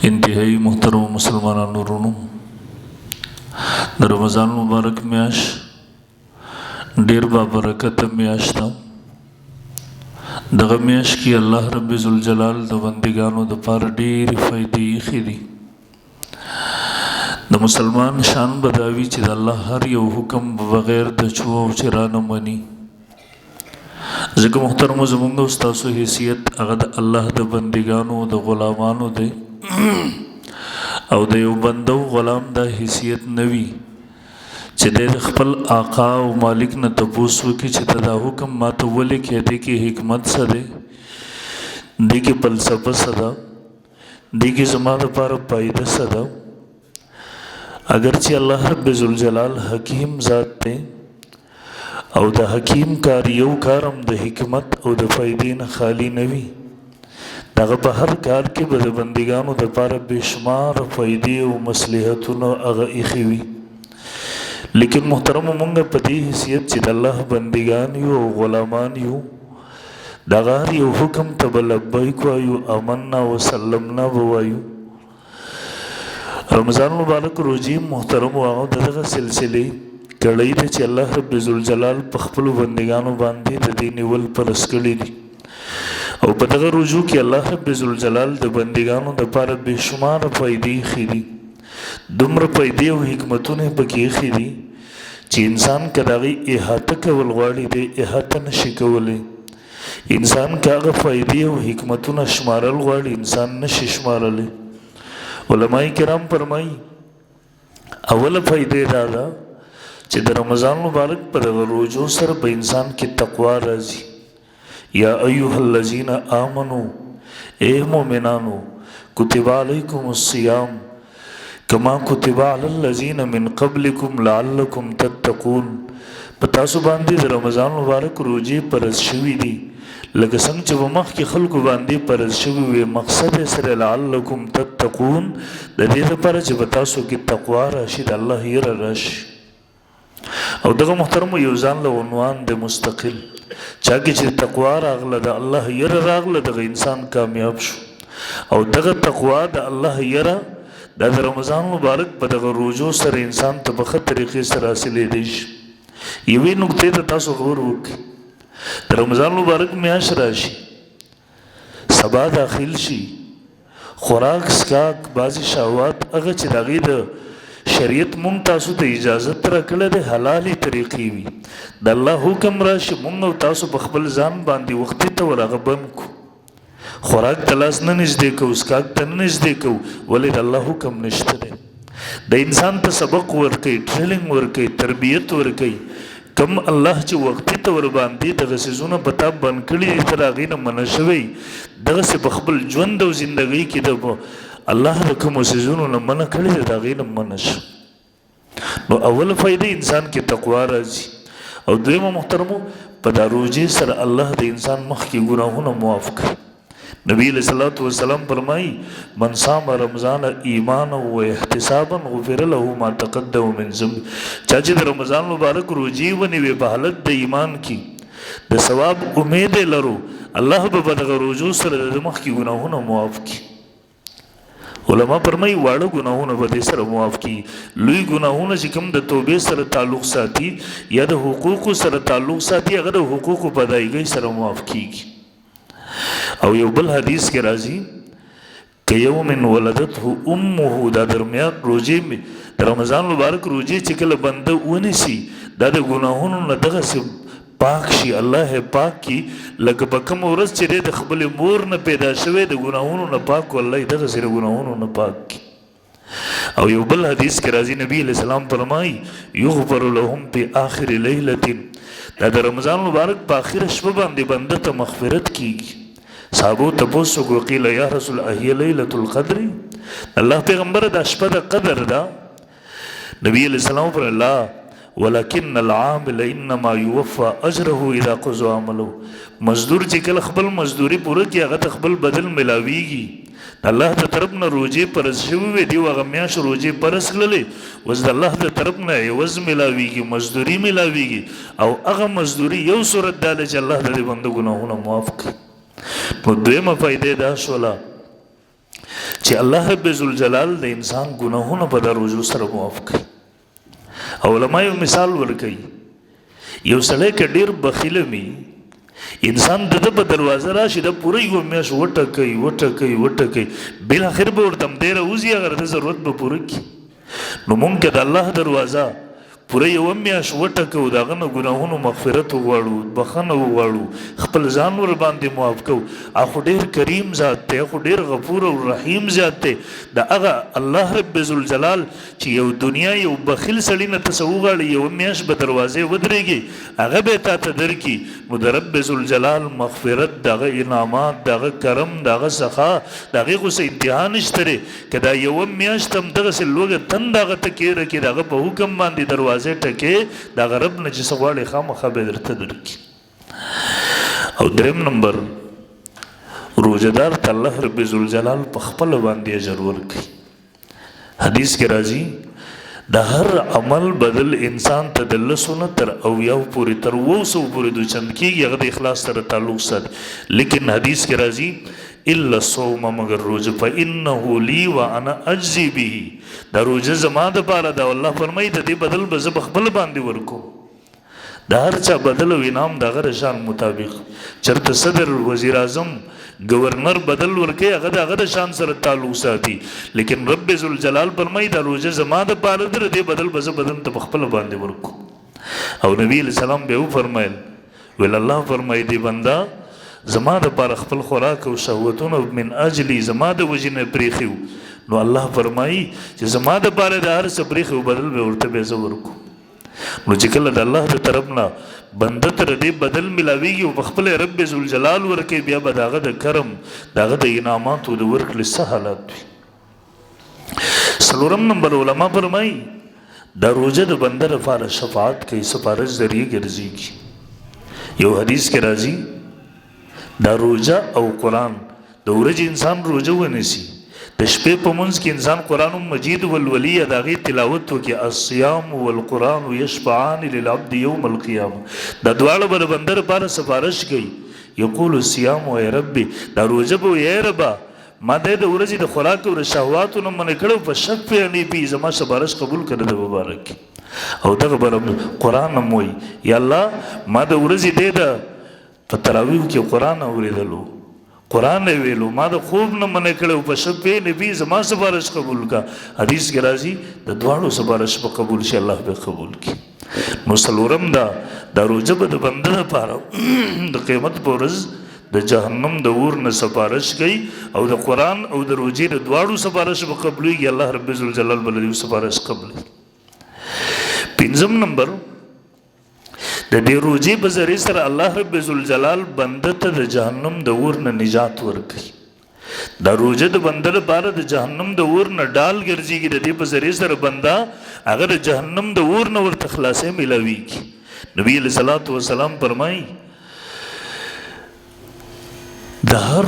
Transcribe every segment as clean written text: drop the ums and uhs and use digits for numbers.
انتہائی محترم مسلمانان ورونو د رمضان مبارک میاش ډیر بابرکت میاش ده. دغه میاش کې الله رب ذوالجلال د بندګانو د پاره ډېرې فایدې ایښې دي. د مسلمان شان بداوي چې د الله هر یو حکم بغیر د چو او چرا نه مني. ځکه محترمو زمونږ او ستاسو حیثیت هغه د الله د بندګانو د غلامانو دی او د یو بنده او غلام دا حیثیت نوي چې د خپل آقا او مالک نه تپوس وکړي چې دا حکم ما ته ولې کېدی کې حکمت څه دی، دی کې فلسفه څه ده، دی کې زما دپاره فایده څه ده. اگر چې الله رب ذوالجلال حکیم ذات دی او د حکیم کار یو کارم د حکمت او د فایدې نه خالی نه وي، دغه په هر کار کې به د بندګانو دپاره بېشمار فایدې او مصلحتونه هغه ایښې وي. لیکن محترمو مونږ په دې حیثیت چې د الله بندګان یو او غلامان یو، دغه هر یو حکم ته به لبیک وایو، آمنا وسلمنا به وایو. رمضان مبارک روزي محترمو هغه دغه سلسلې کړی دی چې الله رب ذوالجلال په خپلو بندګانو باندې د دې نیول فرض کړي دي او په دغه رجوع کې الله رب ذوالجلال د بندګانو دپاره بېشماره فایدې ایښې دي. دومره فایدې او حکمتونه یې پکې ایښې دي چې انسان که د هغې احاطه کول غواړي دی احاطه نشي کولی. انسان که هغه فایدې او حکمتونه شمارل غواړي انسان نشي شمارلی. علماء کرام فرمایي اوله فایده دا ده چې د رمضان مبارک په دغه روزو سره په انسان کې تقوا راځي. یا ایها الذین آمنو، اے مومنانو، کتب علیکم الصیام کما کتب علی الذین من قبلکم لعلکم تتقون. په تاسو باندې د رمضان مبارک روزې فرض شوي دي لکه څنګه چې په مخکې خلکو باندې فرض شوي وي. مقصد یې سره لعلکم تتقون، د دې لپاره چې په تاسو کې تقوا راشي، د الله یره راشي. او دغه محترمو یو ځان له عنوان د مستقل چا کې چې تقوا راغله، د الله یره راغله، دغه انسان کامیاب شو. او دغه تقوا د الله یره دا د رمضان مبارک په دغه روزو سره انسان ته په ښه طریقې سره حاصلېدی شي. یوې نقطې ته تاسو غور وکړئ، د رمضان مبارک میاشت راشي، سبا داخل شي، خوراک سکاک بعضې شهوات هغه چې د هغې د شریعت مونږ تاسو ته اجازت راکړی دی حلالې طریقې وي، د الله حکم راشي، مونږ او تاسو په خپل ځان باندې وختي ته ور هغه بند کړو. خوراک ته لاس نه نږدې کوو، سکاک ته نه نږدې کوو، ولې د الله حکم نشته دی. د انسان ته سبق ورکوي، ټریننګ ورکوي، تربیت ورکوي. کم الله چې وختي ته ور باندې دغه څیزونه په تا بند کړي دي تر هغې نه منع شوی، دغسې په خپل ژوند او زندګۍ کې د الله د کومو څیزونو نه منع کړي دي د هغې نه منع شو. نو اوله فایده انسان کې تقوا راځي. او دویمه محترمو په دا روزې سره الله د انسان مخکې ګناهونه معاف کړي. نبی علیہ الصلوۃ والسلام فرمایي من صام رمضان ایمانا و احتسابا غفر له ما تقدم من ذنبه. چا چې د رمضان مبارک روزې ونیوي په حالت د ایمان کې د ثواب امید لرو، الله به په دغه روزو سره د مخکې ګناهونه معاف کړي. علما فرمایي واړه ګناهونه به دې سره معاف کړي، لوی ګناهونه چې کوم د توبې سره تعلق ساتي یا د حقوقو سره تعلق ساتي هغه د حقوقو په ادایګۍ سره معاف کیږي. او یو بل حدیث کې راځي که یوم ولدته امه، دا درمیان روزې د رمضان مبارک روزې چې کله بنده ونیسي دا د ګناهونو نه دغسې پاک شي، الله یې پاک کړي لکه په کومه ورځ چې دی د خپلې مور نه پیدا شوی د ګناهونو نه پاک و، الله یې دغسې د ګناهونو نه پاک کړي. او یو بل حدیث کې راځي نبی علیہ السلام فرمایي یغفر لهم فی آخر لیلة، دا د رمضان مبارک په آخره شپه باندې بنده ته مغفرت کیږي. صحابو تپوس وکړو قیل یا رسول اهی لیلة القدر، الله پیغمبر دا شپه د قدر ده؟ نبی علیہ السلام فرمایي لا ولكن العامل انما يوفى اجره اذا قضى عمله. مزدور چې کله خپل مزدوري پوره کړي هغه ته خپل بدل ملاویږي. الله د طرف نه روزې فرض شوي وي، دی هغه میاشت روزې فرض کړلې، اوس د الله د طرف نه عوض ملاویږي، مزدوري ملاویږي. او هغه مزدوري یو صورت دا ده چې الله د دې بنده ګناهونه معاف کړي. نو دویمه فایده دا شوله چې الله رب ذوالجلال د انسان ګناهونه په دا روزو سره معاف کړي. علماء یو مثال ورکوي، یو سړی که ډېر بخیله وي، انسان د ده په دروازه راشي، د پوره یوه میاشت وټکوي، بالاخر به ورته همدې راوځي، هغه د ضرورت به پوره کړي. نو مونږ که د الله دروازه پوره یوه میاشت وټکو، د هغه نه ګناهونو مغفرت وغواړو، بخښنه وغواړو، خپل ځان ور باندې معاف کوو، هغه خو ډېر کریم ذات دی، هغه خو ډېر غفور او رحیم ذات دی. د هغه الله رب ذوالجلال چې یو دنیا یو بخیل سړي نه ته څه وغواړي، یوه میاشت به دروازې ودرېږي، هغه به یې تا ته درکړي. نو د رب ذوالجلال مغفرت، د هغه انعامات، د هغه کرم، د هغه سخا، د هغې خو څه انتها نشته دی. که دا یوه میاشت هم دغسې لوږه تند هغه ته کېره کړي، د هغه په حکم باندې دروازې ټکې، د هغه رب نه چې څه غواړې خامخا به یې درته درکړي. او درېم نمبر، روژهدار ته الله رب ذوالجلال په خپله باندې اجر ورکوي. حدیث کې راځي د هر عمل بدل انسان ته د 100 نه تر 90 پورې، تر 200 پورې دوچند کېږي، هغه د اخلاص سره تعلق ساتي. لیکن حدیث کې راځي الا الصوم، مگر روزه، فانه لی وانا اجزی به، دا روزه زما دپاره ده، الله فرمایي د دې بدل به زه په خپل باندې ورکوم. د هر چا بدل او انعام د هغه شان مطابق. چېرته صدر، وزیر اعظم، گورنر بدل ورکوي، هغه د هغه د شان سره تعلق ساتي. لیکن رب ذوالجلال فرمایي دا روزه زما دپاره ده، د دې بدل به زه بدن ته په خپل باندې ورکوم. او نبی علیه السلام به وفرمایل، ویل الله فرمایي دی بنده زما دپاره خپل خوراک او شهوتونه من اجلي زما د وجې نه پرېښي، نو الله فرمایي چې زما دپاره د هر څه پرېښي بدل به ورته به زه ورکوم. نو چې کله د الله د طرف نه بنده ته د دې بدل ملاویږي او په خپل رب ذوالجلال ورکوي، بیا به د هغه د کرم، د هغه د انعاماتو د ورکړې څه حالات وي. څلورم نمبر، علما فرمایي دا روژه د بنده لپاره شفاعت کوي، سفارش ذریعه ګرځېږي. یو حدیث کې راځي دا روژه او قرآن، د ورځې انسان روژه ونیسي، د شپې په منځ کې انسان قرآن مجید ولولي، د هغې تلاوت وکړي. الصیام والقرآن یشفعان للعبد یوم القیامه، دا دواړه به د بنده لپاره سفارش کوي. یقول الصیام ای ربي، دا روژه به وایي ای ربه ما د ورځې د خوراک او د شهواتو نه منع کړی، په شفعنی بي، زما سفارش قبول کړه د مبارک. او دغه به قرآن هم وایي یا الله ما د ورځې دی د په تراویح کې قرآن اورېدلو، قرآن یې ویلو، ما د خوب نه منع کړی، په شفعنی بي، زما سفارش قبول کا. حدیث کې راځي د دواړو سفارش به قبول شي، الله به قبول کړي. نو څلورم دا روژه به د بنده لپاره د قیامت په ورځ د جهنم د اور نه سفارش کوي، او د قرآن او د روژې د دواړو سفارش به قبلېږي، الله رب ذوالجلال به له دې سفارش قبلوي. پنځم نمبر، د دې روژې په ذریعې سره الله رب ذوالجلال بنده ته د جهنم د اور نه نجات ورکوي. دا روژه د بنده لپاره د جهنم د اور نه ډال ګرځېږي، د دې په ذریعې سره بنده هغه د جهنم د اور نه ورته خلاصۍ میلاویږي. نبی علیه الصلاۃ والسلام فرمایي د هر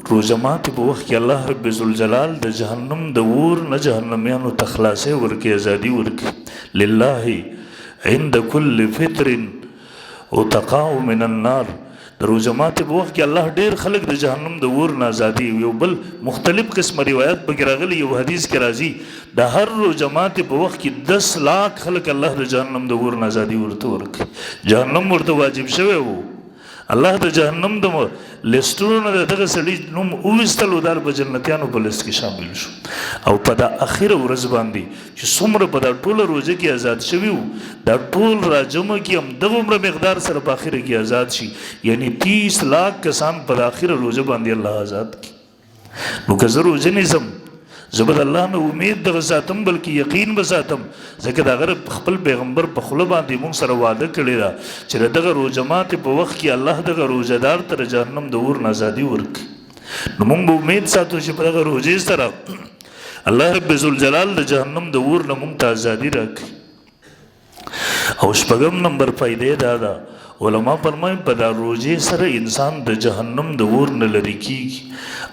روژه ماتې په وخت کې الله رب ذوالجلال د جهنم د اور نه جهنمیانو ته خلاصۍ ورکوي، ازادي ورکوي. لله عند كل فطر اتقاء من النار، د روژه ماتې په وخت کې الله ډېر خلک د جهنم د اور نه ازادي. یو بل مختلف قسمه روایت پکې راغلي، یو حدیث کې راځي د هر روژه ماتې په وخت کې 10 لاک خلک الله د جهنم د اور نه ازادي ورته ورکوي. جهنم ورته واجب شوی و، الله د جهنم د لیسټونو نه دغه سړي نوم وویستلو، دا په جنتیانو په لیست کې شامل شو. او په دا اخره ورځ باندې چې څومره په دا ټوله روژه کې آزاد شوي وو، دا ټول راجمع کې هم دغومره مقدار سره په اخره کې آزاد شي، یعنی 30 لاک کسان په دا اخره روژه باندې الله آزاد کړي. نو که زه روژه نیسم، زه به د الله نه امید دغه ساتم، بلکې یقین به ساتم، ځکه د هغه خپل پیغمبر په خوله باندې موږ سره وعده کړې ده چې د دغه روژه ماتې په وخت کې الله دغه روژهدار ته د جهنم د اور نه ازادي ورکړي. نو موږ به امید ساتو چې په دغه روژې سره الله رب ذوالجلال د جهنم د اور نه موږ ته ازادي راکړي. او شپږم نمبر فایدې دا ده، علما فرمایي په دا روژې سره انسان د جهنم د اور نه لرې کېږي،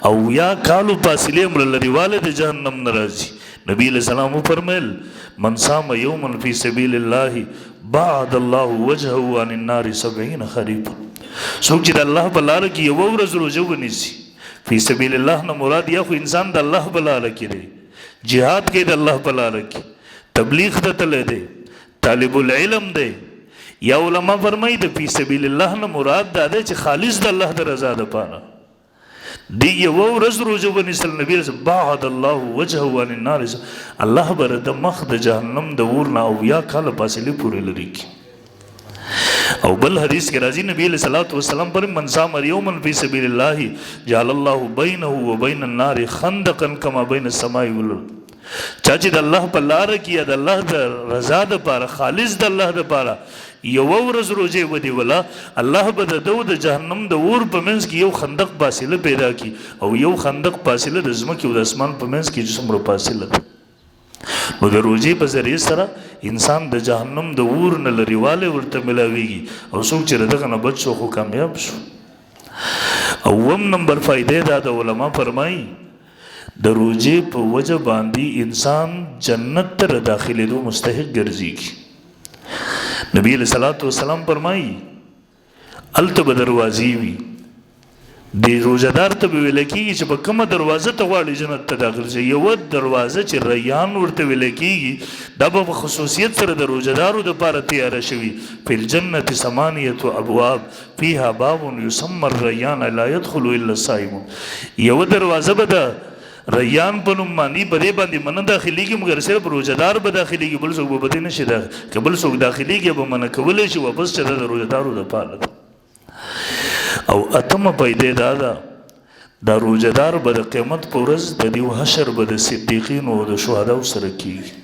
او یا کالو فاصلې هم له لرېواله د جهنم نه راځي. نبی علیه السلام وفرمیل من صام یوما فی سبیل الله بعد الله وجهه عن النار 70 خریفا، څوک چې د الله په لاره کې یوه ورځ روژه ونیسي فی سبیل الله نه مراد یا خو انسان د الله په لاره کې دی، جهاد کوي د الله په لاره کې، تبلیغ ته تللی دی، طالب العلم دی. یا علما فرمایي د فی سبیل الله نه مراد دا دی چې خالص د الله د رضا دپاره دی. یوه ورځ روژه ونیسل، نبي رسول بعد الله وجهه عن النار، الله به د مخ د جهنم د اور نه 90 کاله فاصلې پورې لرې کړي. او بل حدیث کې راځي نبی علیہ الصلوۃ والسلام پر من صام یوما فی سبیل الله جعل الله بینه وبین النار خندقا کما بین السماء والارض. چا چې د الله په لاره کې یا د الله د رضا دپاره خالص د الله دپاره یوه ورځ روژې ونیوله، الله به د ده د جهنم د اور په منځ کې یو خندق فاصله پیدا کړي. او یو خندق فاصله د ځمکې او د اسمان په منځ کې چې څومره فاصله ده. نو د روژې په ذریعې سره انسان د جهنم د اور نه لرېوالی ورته ملاویږي، او څوک چې د دغه نه بچ شو خو کامیاب شو. اوم نمبر فائدې دا د علما فرمایي د روژې په وجه باندې انسان جنت ته داخلېدو مستحق ګرځېږي. نبی علیہ الصلوۃ والسلام فرمایي هلته به دروازې وي، د روژهدار ته به ویل کېږي چې په کومه دروازه ته غواړي جنت ته داخل شي. یوه دروازه چې ریان ورته ویل کېږي دا به په خصوصیت سره د روژهدارو دپاره تیاره شوي. فی الجنة 8 ابواب فیها باب یسمى الریان لا يدخل الا الصائمون. یوه دروازه به د ریان په نوم باندې په دې باندې منه داخلېږي، مګر صرف روژهدار به داخلېږي، بل څوک به په دې نه شي که بل څوک داخلېږي به منع کولی شي، واپس چې دا د روژهدارو دپاره ده. او اتمه فائدې دا ده دا روژهدار به د قیامت په ورځ د دې حشر به د صدیقینو او د شهداو سره کېږي.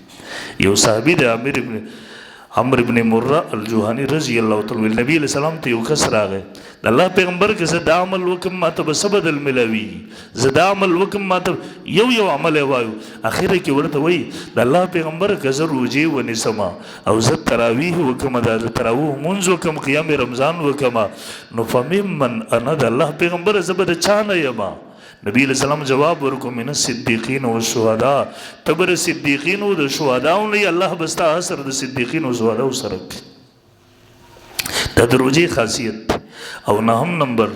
یو صحابي د عمرو ابن مره الجوهاني رضی الله تعالی عنہ نبی علیہ السلام ته یو کس راغی، د الله پیغمبر که زه دا عمل وکم ماته به څه بدل ملاویږي، زه دا عمل وکم ماته یو عمل یې وایو. اخره کې ورته وایي د الله پیغمبر که زه روژې ونیسم او زه تراویح وکم، د تراویح لمونځ وکم، قیام رمضان وکم، نو فممن انا د الله پیغمبر زه به د چا نه یم؟ نبی علیہ السلام جواب ورکو من الصدیقین والشهداء، تبر صدیقین او د شهداو نه الله بستا اثر د صدیقین او شهداو سره. دا د روژې خاصیت. او نهم نمبر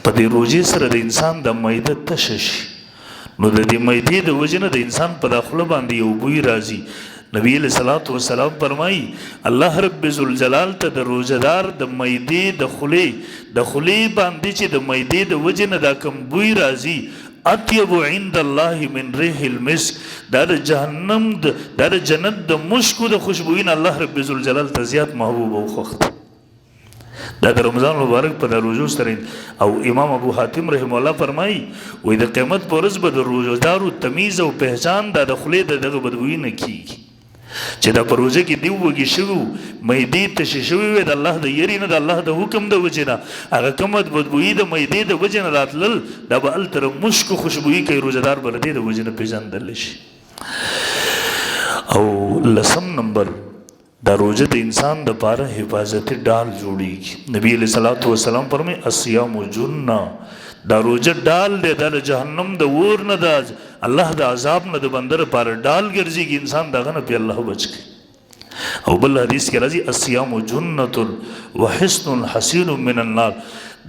په دې روژې سره د انسان د معده تشه شي، نو د دې معدې د وجې نه د انسان په داخله باندې یو بوی راځي. نبی علیہ الصلوۃ والسلام فرمایي الله رب ذوالجلال ته د روژهدار د معدې د خولې باندې چې د معدې د وجې نه دا کوم بوی راځي اطیب عند الله من ریح المسک، دا د جهنم دا د جنت د مشکو د خوشبوین الله رب ذوالجلال ته زیات محبوب او خوښ دی. دا د رمضان مبارک په د روژو سره. او امام ابو حاتم رحم الله فرمایي وایي د قیامت په ورځ به د روژهدارو تمیز او پهچان دا د خولې د دغه بدبویي نه کېږي چې دا په روژه کې دی وږي شوي وو، معدې تشې شوي وې د الله د یرې نه د الله د حکم د وجې نه، هغه کومه بدبویي د معدې د وجې نه راتلل دا به هلته مشک خوشبویي کوي، روژهدار به د دې د وجې نه پېژندلی شي. او لسم نمبر دا روژه د انسان دپاره حفاظتي ډال جوړېږي. نبی علیہ الصلوۃ والسلام فرمایي الصیام جنه، دا روژه ډال دی، دا د جهنم د اور نه د الله د عذاب نه د بنده لپاره ډال ګرځېږي، انسان دغه نه پې الله بچ کړي. او بل حدیث کې راځي الصیام جنة وحصن حصین من النار،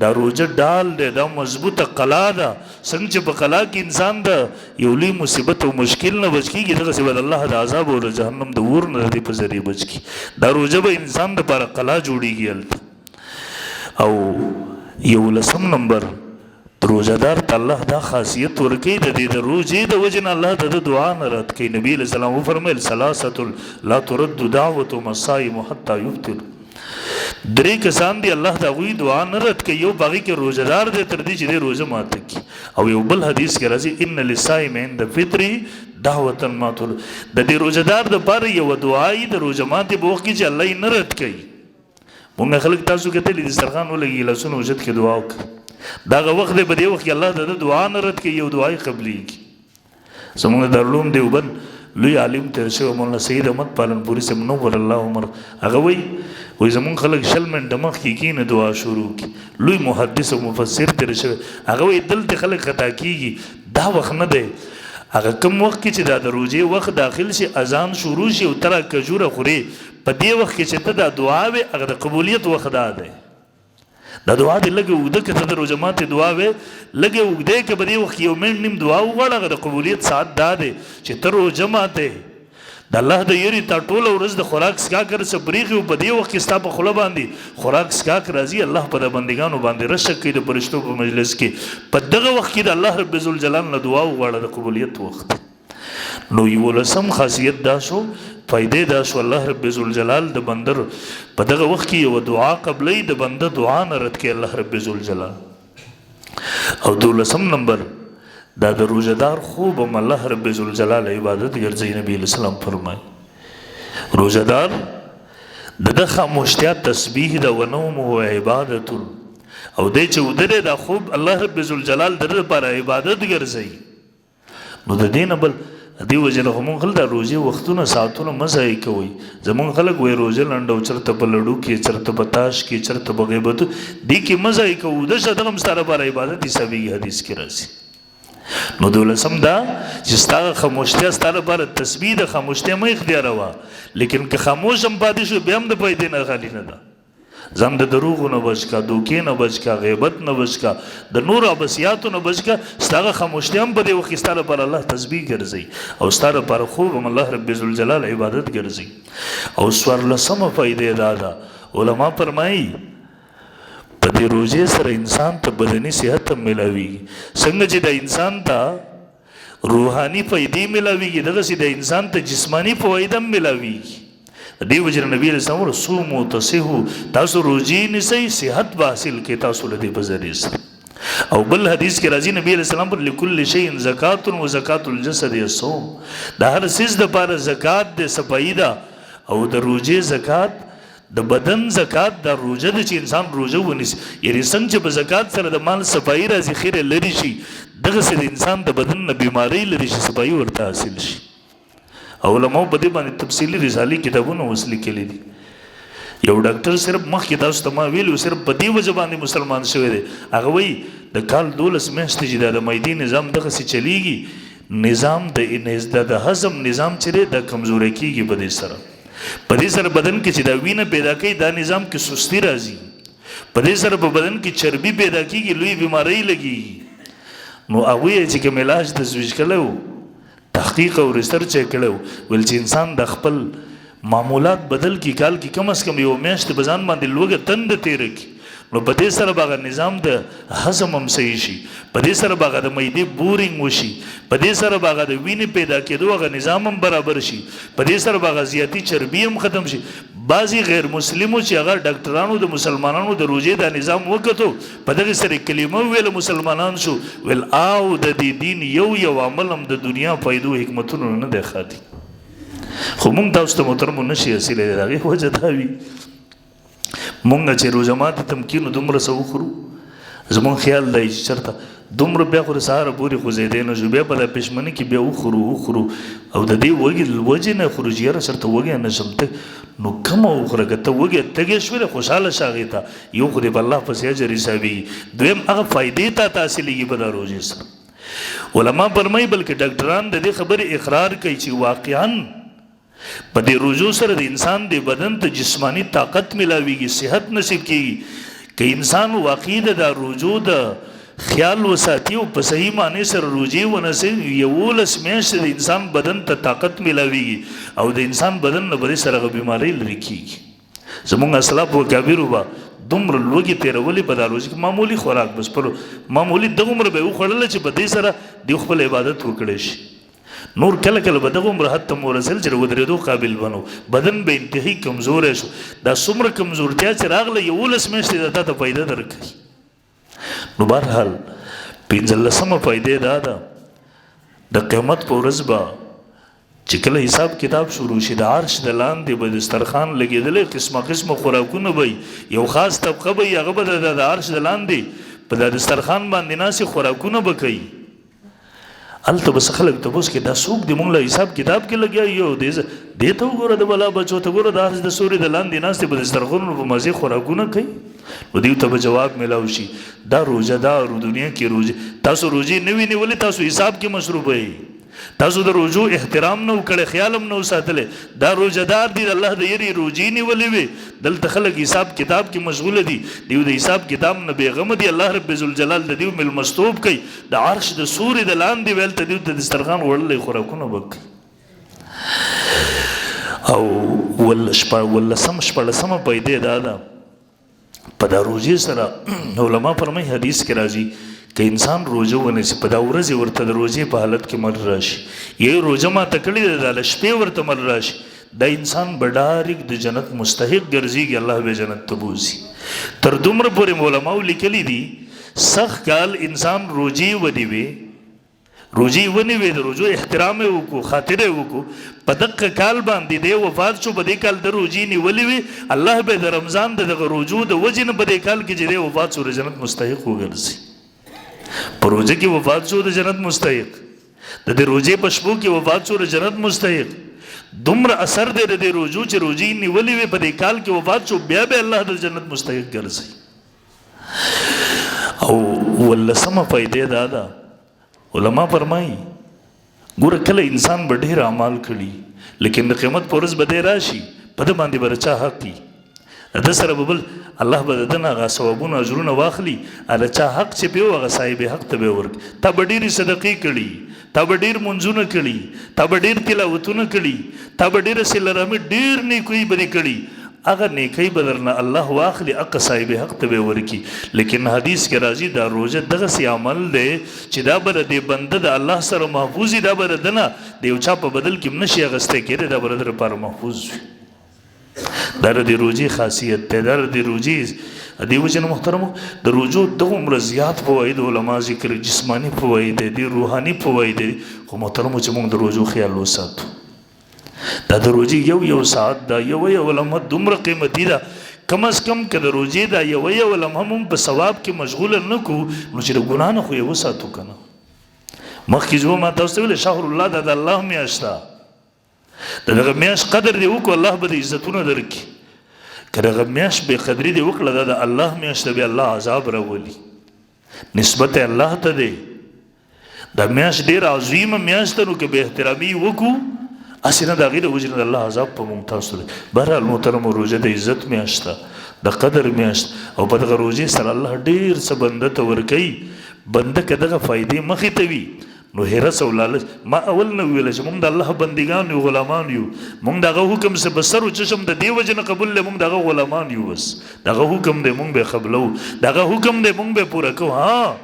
دا روژه ډال دی، دا مضبوطه قلا ده. څنګه چې په قلا کې انسان د یو لوی مصیبت او مشکل نه بچ کېږي، دغسې به د الله د عذاب او د جهنم د اور نه د دې په ذریعې بچ کړي. دا روژه به انسان دپاره قلا جوړېږي هلته. او یو لسم نمبر روژهدار ته الله دا خاصیت ورکوي د دې د روژې د وجې نه الله د ده دعا نه رد کوي. نبي علیہ السلام وفرمیل ثلاثة لا ترد دعوتهم الصائم حتی یفطر، درې کسان دی الله د هغوی دعا نه رد کوي، یو په هغې کې روژهدار دی تر دې چې دی روژه ماته کړي. او یو بل حدیث کې راځي ان للصائم عند فطره دعوة ما ترد، د دې روژهدار دپاره یوه دعا یي د روژه ماتې په وخت کې چې الله یې نه رد کوي. مونږ خلک تاسو کتلي دسترخوان ولګي لاسونه اوچت کې دعا وکړه، دغه وخت دی په دې وخت کې الله د ده دعا نه رد کوي، یو دعا یې قبلېږي. زموږ د دارالعلوم دیوبند لوی عالم تېر شوی مولانا سید احمد پالنپوري صاحب نور الله عمر، هغه وایي زموږ خلک 20 منټه مخکې کښېنه دعا شروع کړي. لوی محدث او مفسر تېر شوی، هغه وایي دلته خلک خطا کېږي، دا وخت نه دی، هغه کوم وخت کې چې دا د روژې وخت داخل شي، اذان شروع شي او ته کجوره خورې، په دې وخت کې چې ته دا دعا وې هغه د قبولیت وخت دا دی. دا دعا دې لږه اوږده که ته د روژه ماتې دعا وې لږه اوږده که په دې وخت کې یو منټ نیم دعا وغواړه هغه د قبولیت ساعت دا دی چې ته روژه ماتې د الله د یری تا ټوله ورځ د خوراک څښاک هرڅه پرېښي او په دې وخت کې ستا په خوله باندې خوراک څښاک راځي الله په د بندګانو باندې رشک کوي د فرشتو په مجلس کې په دغه وخت کې د الله رب ذوالجلال نه دعا وغواړه د قبولیت وخت نو 11 خاصیت دا شو فائدې دا شو الله رب ذوالجلال د بندر په دغه وخت کې یو دعا قبلې د بنده دعا نه رد کوي الله رب ذوالجلال او 12 نمبر دا د روزدار خوب هم الله رب ذوالجلال عبادت ګرځي نبی اسلام فرمای روزدار د خاموشتیا تسبیح د ونوم او عبادت او د چې ودره دا خوب الله رب ذوالجلال د لپاره عبادت ګرځي نو د دین بل دی وجله هم خل دا روزي وختونه ساعتونه مزه کوي زمون خلک وې روزه لنډو چرته په لړو کې چرته بتاش کې چرته بغیبت دی کې مزه کوي د شدغم ستاره پر عبادت حسابي حدیث کې راځي نو 12 دا چې ستاره خاموشتیا ستاره پر تسبیح د خاموشتیا مې اختیار وا لیکن که خاموش هم پاتې شو بیا هم د پیدې نه خالی نه ده ځان د دروغ نه بچکا دوکې نه بچکا غیبت نه بچکا د نور ابسیاتو نه بچکا ستاره خاموشتیا هم په دې وخت ستاره پر الله تسبیح ګرځي او ستاره پر خوب هم الله رب ذوالجلال عبادت ګرځي او څوارلسمه فائدې دا ده علما فرمایي په دې روزه سره انسان ته بدني صحت هم ملاوي څنګه چې د انسان ته روحاني فائدې ملاويږي دغه سي د انسان ته جسمانی فواید هم ملاويږي دی وجر نبی رسول الله صوموا تصحوا تاسو روزي نسي صحت حاصل کې تاسو لدی بزریس او بل حدیث کې راځي نبی رسول الله پر لكل شيء زکات و زکات الجسد الصوم دا هر سیس د پاره زکات د صفایدا او د روزي زکات د بدن زکات د روزه د چې انسان روزه ونیسي یعنی څنګه چې په زکات سره د مال صفای راځي خیره لري شي دغه سره انسان د بدن نه بیماری لري شي صفای ورته حاصل شي علماء په دې باندې تفصیلی رسالي کتابونه وصلي کړي دي یو ډاکټر صرف مخ کې تاسو ته ما ویلو صرف په دې وجه باندې مسلمان شوی دی هغه وایي د کال 12 میاشتې چې د مېدی نظام دغه سي چلیږي نظام د هضم نظام چې د کمزوري کیږي په دې سره بدن کې چې دا وینه پیدا کوي دا نظام کې سستی راځي په دې سره په بدن کې چربي پیدا کیږي لوی بیماری لګي نو هغه چې کوم علاج د زوج کړو تحقیق او ریسرچ کړو ول چې انسان د خپل معمولات بدل کی کال کی کم از کم یو میاشت بزان باندې لوګه تند تیر کی نو په دې سره باغ نظام د هضم هم صحیح شي په دې سره باغ د مېدی بورینګ وشي په دې سره باغ د وینې پیدا کېدو هغه نظام هم برابر شي په دې سره باغ زیاتی چربی هم ختم شي بعضی غیر مسلمو چې هغه ډاکټرانو د مسلمانانو د روزې د نظام وکړو په دغه سره کلمه ویل مسلمانان شو ول او د دې دین یو عمل هم د دنیا فائدو حکمتونو نه دی خاطي خو مونږ تاسو ته محترم نشي اصله راغي وجه دا وی مونږ چې روزه ماته تمکین دومره سو خورو زمون خیال دی چې چرته دومره بیا خو سهار پوری خو زیدې نه جو بیا په پښمنۍ کې بیا خورو او د دې وجه نه خروجي را چرته وګه نه سمته نو کوم خورګه ته وګه تګې شوې خوشاله شاغې تا یو خو دې الله په سیاج حسابي دویم هغه فائدې ته تحصیلي په روزه سره علما فرمایي بلکې ډاکټران د دې خبره اقرار کوي چې واقعا په دې روزو سره د انسان د بدن ته جسمانی طاقت ملاويږي صحت نصیب کیږي که انسان واقعي د روزو د خیال وساتي او په صحیح معنی سره روزي ونسي یو لس میاشت د انسان بدن ته طاقت ملاويږي او د انسان بدن نه بری سره بیماری لري کیږي زمونږ اسلاف او کبیر وبا دومره لوګي تیرولې په دروځ کې معمولی خوراک بس پر معمولی دغه عمر به وخړل چې په دې سره د خپل عبادت وکړي شي نور کله کله به دغه عمر حتی مورسل چې ودرېدو قابل بنو بدن به انتهایی کمزور شو دا څومره کمزورتیا چې راغله یو لس میاشتې د ته پیدا درکړي نو بهرحال پنځلسمه فائدې دا ده د قیامت په ورځ به چې کله حساب کتاب شروع شي د عرش د لاندې به دسترخوان لګېدلی قسمه خوراکونه به یو خاص طبقه به هغه به د عرش د لاندې په دسترخوان باندې ناسې خوراکونه به کوي هلته بس خلک تپوس کې دا څوک دی مونږ له حساب کتاب کې لګیا یو دې ته وګوره د بلا بچو ته وګوره د عرش د سوري د لاندې ناستې به دسترخوانونه په مزې خوراکونه کوي نو دیو ته به جواب میلاو شي دا روزه دار دنیا کې روزه تاسو روزي نه ویني ولې تاسو حساب کې مصروف وئ تاسو د روزو احترام نه وکړي، خیال هم نه وساتلې، دا روزدار دي الله د یری روزي نیولې وي، دلته خلک حساب کتاب کې مشغوله دي، دیو د حساب کتاب نه بیغمه دي، الله رب ذوالجلال د دیو ملمستوب کوي، د عرش د سوري د لاندې ویل ته دیو ته دسترخوان وړلې خوراکونه وکړي. او ولسم شپړسمه پیدې دا ده په دا روزې سره علما فرمایي حدیث کې راځي که انسان روزه ونیسي په دا ورځې ورته د روزې په حالت کې مر راشي، یې روزه ماته کړې ده د شپې ورته مر راشي، دا انسان به ډایرک د جنت مستحق ګرځېږي، الله به جنت ته بوځي. تر دومره پورې علماو لیکلي دي سخت کال انسان روزې ونیوي، روزې ونیوي، د روزو احترام یې وکړو، خاطر یې وکړو، په دغه کال باندې دی وفات شو، په دې کال د روزې نیولې وي، الله به د رمضان د دغه روزو د وجې نه په دې کال کې چې دی وفات شو د جنت مستحق وګرځي. په روزه کې وفات شو د جنت مستحق، د دې روزې په شپو کې وفات شو د جنت مستحق، دومره اثر دی د دې روزو چې روزې نیولې وي په دې کال کې وفات شو، بیا به الله د جنت مستحق ګرځي. او ولسمه فائدې دا ده علما فرمایي ګوره کله انسان به ډېر اعمال کړي لیکن د قیامت په ورځ به دی راشي په ده باندې به د چا حق وي، د سره به بل الله به د ده نه هغه ثوابونه اجرونه واخلي، د چا حق چې پې و هغه صاحب حق ته به ورکړي. تا به ډېرې صدقې کړي، تا به ډېر منځونه کړي، تا به ډېر تلاوتونه کړي، تا به ډېره صله رحمي ډېر نیکوي به دې کړي، هغه نیکۍ به درنه الله واخلي، هغه صاحب حق ته به ورکړي. لیکن حدیث کې راځي دا روزه دغسې عمل دی چې دا به د دې بنده د الله سره محفوظ وي، دا به د ده نه د یو چا په بدل کې هم نشي اخیستی کېدی، دا به د ده لپاره محفوظ وي. دا د دې روزې خاصیت دی، دا د دې روزې دې وجه نه محترمو د روزو دومره زیات فواید علما ذکر، جسماني فواید دي، روحاني فواید دي، خو محترمو چې موږ د روزو خیال وساتو، دا د روزې یو ساعت دا یو لمحه دومره قیمتي ده، کم از کم که د روزې دا یو لمحه موږ په ثواب کې مشغوله نه کړو نو چې د ګناه نه خو یې وساتو که نه. مخکې زه ما تاسو ته ویلې شهر الله دا د الله میاشت ده، د دغه میاشت قدر دې وکړو الله به د عزتونه درکړي، که دغه میاشت بې قدري دې وکړه دا د الله میاشت ده، بیا الله عذاب راولي، نسبت الله ته دی، دا میاشت ډېره عظیمه میاشت ده، نو که بې احترامي وکړو هسې نه د هغې د وجې نه د الله عذاب په موږ تاسو دی. بهرحال محترمو روژه د عزت میاشت ده، د قدر میاشت، او په دغه روژې سره الله ډېر څه بنده ته ورکوي. بنده که دغه فایدې مخې ته وي نو هرس او لالچ، ما اول نه ویله چې موږ د الله بندګان یو، غلامان یو، موږ دغه حکم څه به سر و چشم د دې وجې نه قبول دی، موږ دغه غلامان یو، بس دغه حکم دی موږ به قبلو، دغه حکم دی موږ به پوره کوو. ها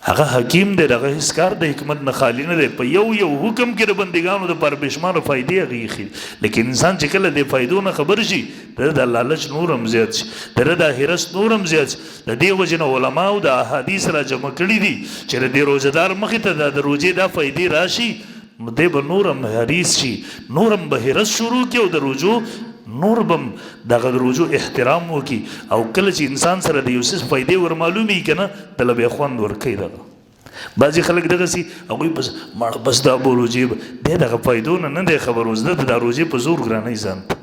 هغه حکیم دی، دغه هیڅ کار د حکمت نه خالی نه دی، په یو حکم کې د بندګانو دپاره بېشماره فایدې هغې ایښي، لیکن انسان چې کله د فایدو نه خبر شي د د لالچ نور هم زیات شي، د د هرس نور هم زیات شي. د دې وجې نه علماو د احادیث را جمع کړي دي چې د دې روزهدار مخې ته د روزې دا فایدې راشي نو دی به نور هم حریص شي، نور هم به هرس شروع کړي او د روزو نور بم دغه روزو احترام وکي. او کله چې انسان سره د یو څه فایدې ور معلومي کنه دله به خوند ورکوي. بعضې خلک دغسې هغوی بس دا به روزې دی دغه فایدو نه دی خبر، اوس ده د دا روزې په زور ګرانوي ځان ته،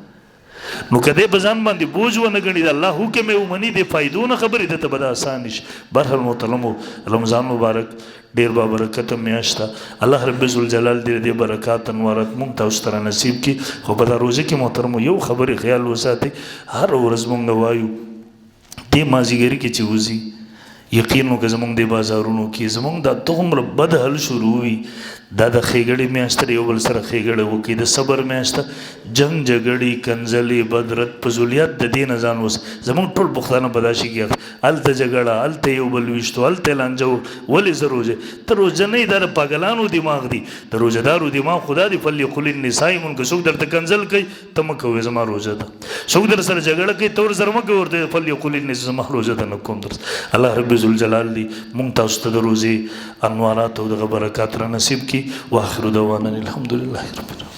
نو که دی په ځان باندې بوج ونه ګڼي د الله حکم یې ومني د فایدو نه خبرې ده ته به دا اسان شي. بهرحال محترمو رمضان مبارک ډېر بابرکته میاشت ده، الله رب ذوالجلال دې دې برکات انوارات موږ تاسو ته نصیب کړي. خو په دا روزه کې محترمو یو خبرې خیال وساتئ، هر ورځ موږ وایو دې مازدیګري کې چې وځي یقین وکړه زموږ د بازارونو کې زموږ دا دومره بد حل شروع وي، دا د ښېګړې میاشت ده، یو بل سره ښېګړه وکړي، د صبر میاشت ده، جنګ جګړې کنځلې بدرت فضولیات د دې نه ځان وس. زموږ ټول پښتانه په دا شي کې هلته جګړه، هلته یو بل ویشتو، هلته لانجه. ولې زه روژه ته روژه نه یې دا د پاګلانو دماغ دی، د روژهدارو دماغ خدا دی. فلیقل انی صائم، که څوک درته کنځل کوي ته مه کوې زما روژه ده، څوک در سره جګړه کوي ته ورسره مه کوې ورته فلیقل انی زما روژه ده نه کوم در. الله رب ذوالجلال دی موږ تاسو ته د روزې انوارات او دغه برکات را نصیب کړي. واخر دعوانا الحمدلله رب العالمین.